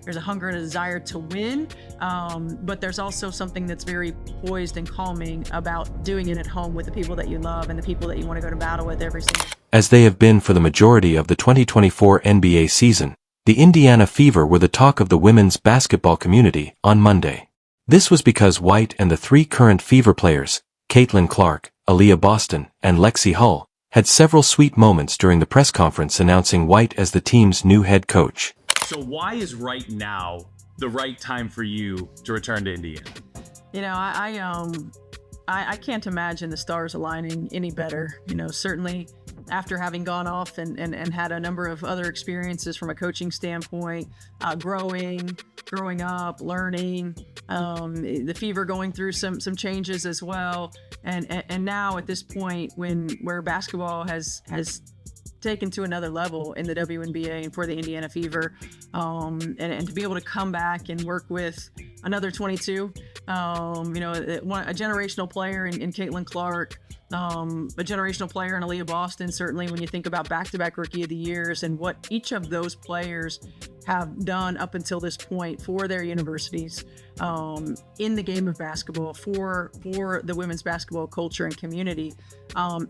there's a hunger and a desire to win, but there's also something that's very poised and calming about doing it at home with the people that you love and the people that you want to go to battle with every single day. As they have been for the majority of the 2024 NBA season, the Indiana Fever were the talk of the women's basketball community on Monday. This was because White and the three current Fever players, Caitlin Clark, Aaliyah Boston, and Lexi Hull, had several sweet moments during the press conference announcing White as the team's new head coach. So why is right now the right time for you to return to Indiana? You know, I can't imagine the stars aligning any better. You know, certainly after having gone off and had a number of other experiences from a coaching standpoint, growing up, learning, the Fever going through some changes as well. And now at this point where basketball has taken to another level in the WNBA and for the Indiana Fever, and to be able to come back and work with another 22, you know, a generational player in Caitlin Clark, a generational player in Aaliyah Boston, certainly when you think about back-to-back Rookie of the Years and what each of those players have done up until this point for their universities, in the game of basketball, for the women's basketball culture and community.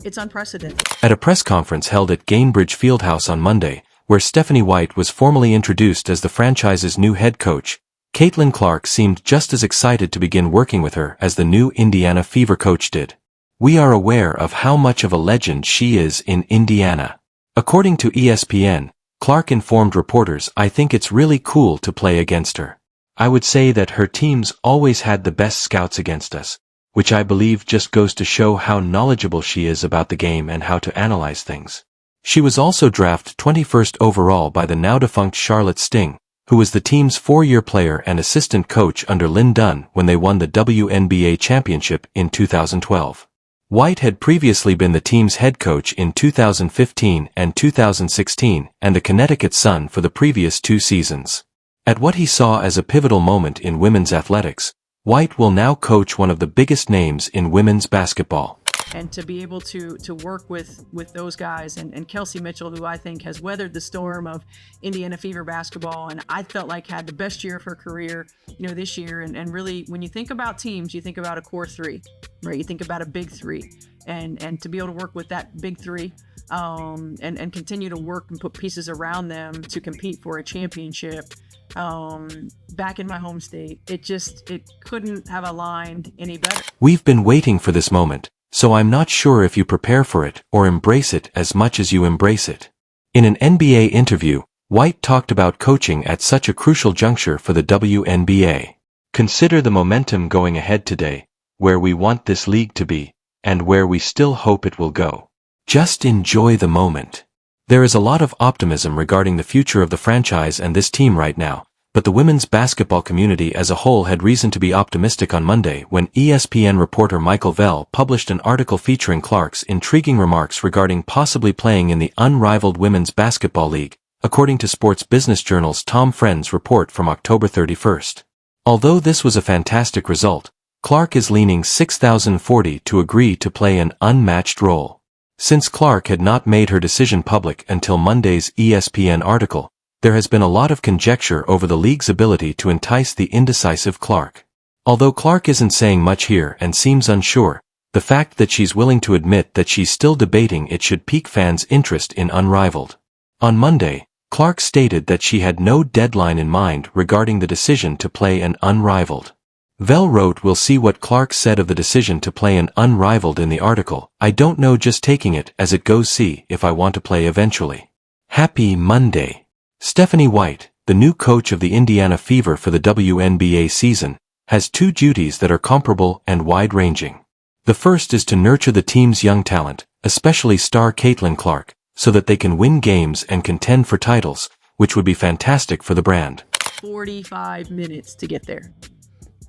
It's unprecedented. At a press conference held at Gainbridge Fieldhouse on Monday, where Stephanie White was formally introduced as the franchise's new head coach, Caitlin Clark seemed just as excited to begin working with her as the new Indiana Fever coach did. "We are aware of how much of a legend she is in Indiana." According to ESPN, Clark informed reporters, "I think it's really cool to play against her. I would say that her teams always had the best scouts against us, which I believe just goes to show how knowledgeable she is about the game and how to analyze things." She was also drafted 21st overall by the now-defunct Charlotte Sting, who was the team's 4-year player and assistant coach under Lynn Dunn when they won the WNBA championship in 2012. White had previously been the team's head coach in 2015 and 2016 and the Connecticut Sun for the previous 2 seasons. At what he saw as a pivotal moment in women's athletics, White will now coach one of the biggest names in women's basketball. And to be able to work with those guys and Kelsey Mitchell, who I think has weathered the storm of Indiana Fever basketball, and I felt like had the best year of her career, you know, this year. And really, when you think about teams, you think about a core 3, right? You think about a big 3, and to be able to work with that big 3, and continue to work and put pieces around them to compete for a championship, back in my home state, it couldn't have aligned any better. We've been waiting for this moment. So I'm not sure if you prepare for it or embrace it as much as you embrace it. In an NBA interview, White talked about coaching at such a crucial juncture for the WNBA. "Consider the momentum going ahead today, where we want this league to be, and where we still hope it will go. Just enjoy the moment." There is a lot of optimism regarding the future of the franchise and this team right now, but the women's basketball community as a whole had reason to be optimistic on Monday when ESPN reporter Michael Vell published an article featuring Clark's intriguing remarks regarding possibly playing in the Unrivaled Women's Basketball League, according to Sports Business Journal's Tom Friend's report from October 31st. Although this was a fantastic result, Clark is leaning 6,040 to agree to play an unmatched role. Since Clark had not made her decision public until Monday's ESPN article, there has been a lot of conjecture over the league's ability to entice the indecisive Clark. Although Clark isn't saying much here and seems unsure, the fact that she's willing to admit that she's still debating it should pique fans' interest in Unrivaled. On Monday, Clark stated that she had no deadline in mind regarding the decision to play an Unrivaled. Vell wrote, "We'll see what Clark said of the decision to play an Unrivaled in the article. I don't know, just taking it as it goes, see if I want to play eventually." Happy Monday. Stephanie White, the new coach of the Indiana Fever for the WNBA season, has 2 duties that are comparable and wide-ranging. The first is to nurture the team's young talent, especially star Caitlin Clark, so that they can win games and contend for titles, which would be fantastic for the brand. 45 minutes to get there.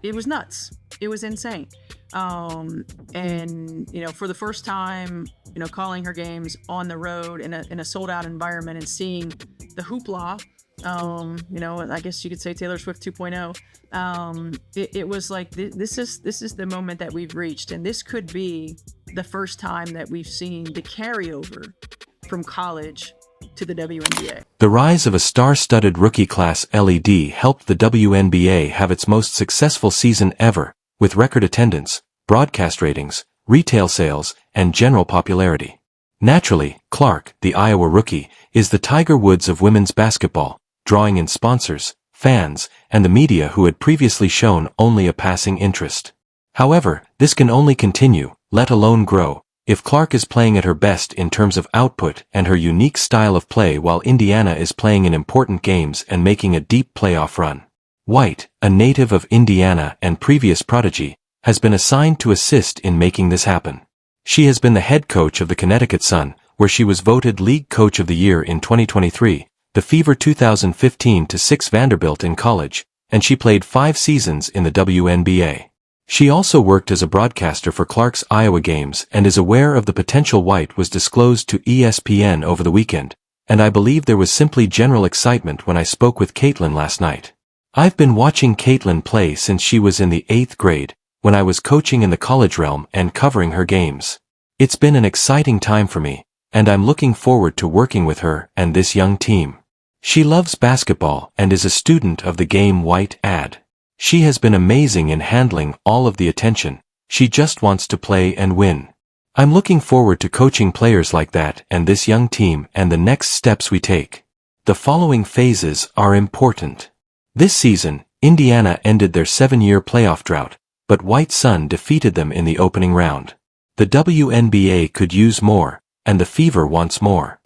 It was nuts. It was insane. And, you know, for the first time, you know, calling her games on the road in a sold-out environment and seeing the hoopla, you know, I guess you could say Taylor Swift 2.0. It was like, this is the moment that we've reached, and this could be the first time that we've seen the carryover from college to the WNBA. The rise of a star-studded rookie class LED helped the WNBA have its most successful season ever, with record attendance, broadcast ratings, retail sales, and general popularity. Naturally, Clark, the Iowa rookie, is the Tiger Woods of women's basketball, drawing in sponsors, fans, and the media who had previously shown only a passing interest. However, this can only continue, let alone grow, if Clark is playing at her best in terms of output and her unique style of play while Indiana is playing in important games and making a deep playoff run. White, a native of Indiana and previous prodigy, has been assigned to assist in making this happen. She has been the head coach of the Connecticut Sun, where she was voted League Coach of the Year in 2023, the Fever 2015-6 Vanderbilt in college, and she played 5 seasons in the WNBA. She also worked as a broadcaster for Clark's Iowa games and is aware of the potential White was disclosed to ESPN over the weekend, and I believe there was simply general excitement when I spoke with Caitlin last night. I've been watching Caitlin play since she was in the 8th grade, when I was coaching in the college realm and covering her games. It's been an exciting time for me, and I'm looking forward to working with her and this young team. She loves basketball and is a student of the game White ad. She has been amazing in handling all of the attention. She just wants to play and win. I'm looking forward to coaching players like that and this young team and the next steps we take. The following phases are important. This season, Indiana ended their 7-year playoff drought, but White Sun defeated them in the opening round. The WNBA could use more, and the Fever wants more.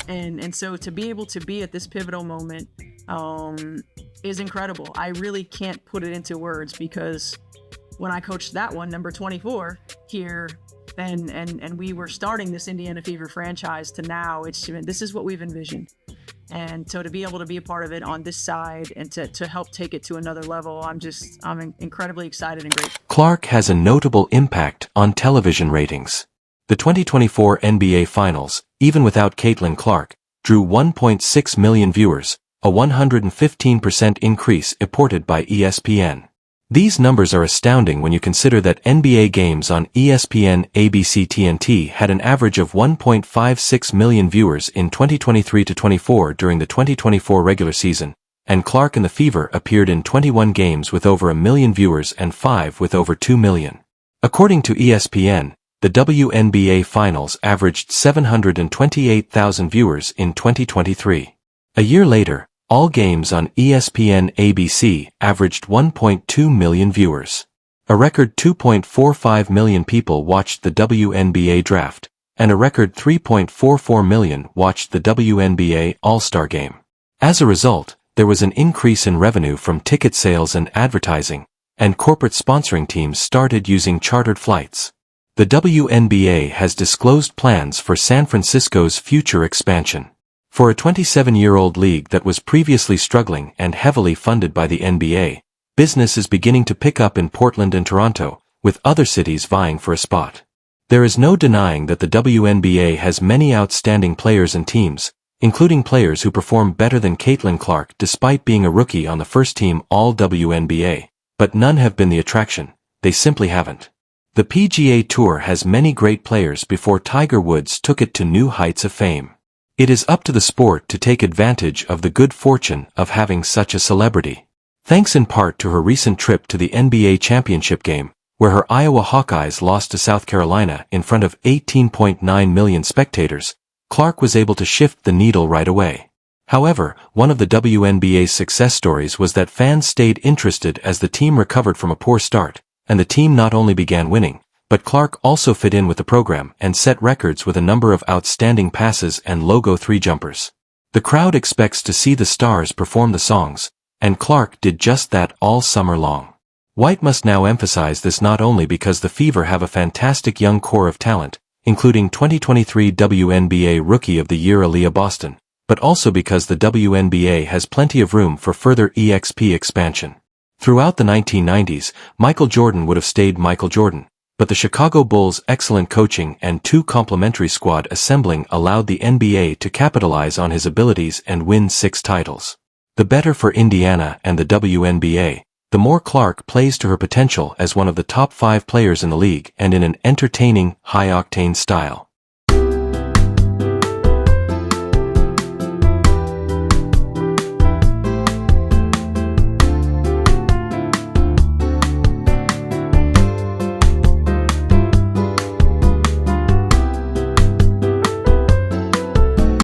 And so to be able to be at this pivotal moment is incredible. I really can't put it into words, because when I coached that one, number 24 here, and we were starting this Indiana Fever franchise to now, this is what we've envisioned. And so to be able to be a part of it on this side and to help take it to another level, I'm incredibly excited and grateful. Clark has a notable impact on television ratings. The 2024 NBA Finals, even without Caitlin Clark, drew 1.6 million viewers, a 115% increase reported by ESPN. These numbers are astounding when you consider that NBA games on ESPN ABC TNT had an average of 1.56 million viewers in 2023-24 during the 2024 regular season, and Clark and the Fever appeared in 21 games with over 1 million viewers and 5 with over 2 million. According to ESPN, the WNBA Finals averaged 728,000 viewers in 2023. A year later, all games on ESPN ABC averaged 1.2 million viewers. A record 2.45 million people watched the WNBA draft, and a record 3.44 million watched the WNBA All-Star Game. As a result, there was an increase in revenue from ticket sales and advertising, and corporate sponsoring teams started using chartered flights. The WNBA has disclosed plans for San Francisco's future expansion. For a 27-year-old league that was previously struggling and heavily funded by the NBA, business is beginning to pick up in Portland and Toronto, with other cities vying for a spot. There is no denying that the WNBA has many outstanding players and teams, including players who perform better than Caitlin Clark despite being a rookie on the first-team All-WNBA, but none have been the attraction. They simply haven't. The PGA Tour has many great players before Tiger Woods took it to new heights of fame. It is up to the sport to take advantage of the good fortune of having such a celebrity. Thanks in part to her recent trip to the NBA championship game, where her Iowa Hawkeyes lost to South Carolina in front of 18.9 million spectators, Clark was able to shift the needle right away. However, one of the WNBA's success stories was that fans stayed interested as the team recovered from a poor start, and the team not only began winning, but Clark also fit in with the program and set records with a number of outstanding passes and logo 3-jumpers. The crowd expects to see the stars perform the songs, and Clark did just that all summer long. White must now emphasize this not only because the Fever have a fantastic young core of talent, including 2023 WNBA Rookie of the Year Aaliyah Boston, but also because the WNBA has plenty of room for further EXP expansion. Throughout the 1990s, Michael Jordan would have stayed Michael Jordan, but the Chicago Bulls' excellent coaching and 2 complementary squad assembling allowed the NBA to capitalize on his abilities and win 6 titles. The better for Indiana and the WNBA, the more Clark plays to her potential as one of the top 5 players in the league and in an entertaining, high-octane style.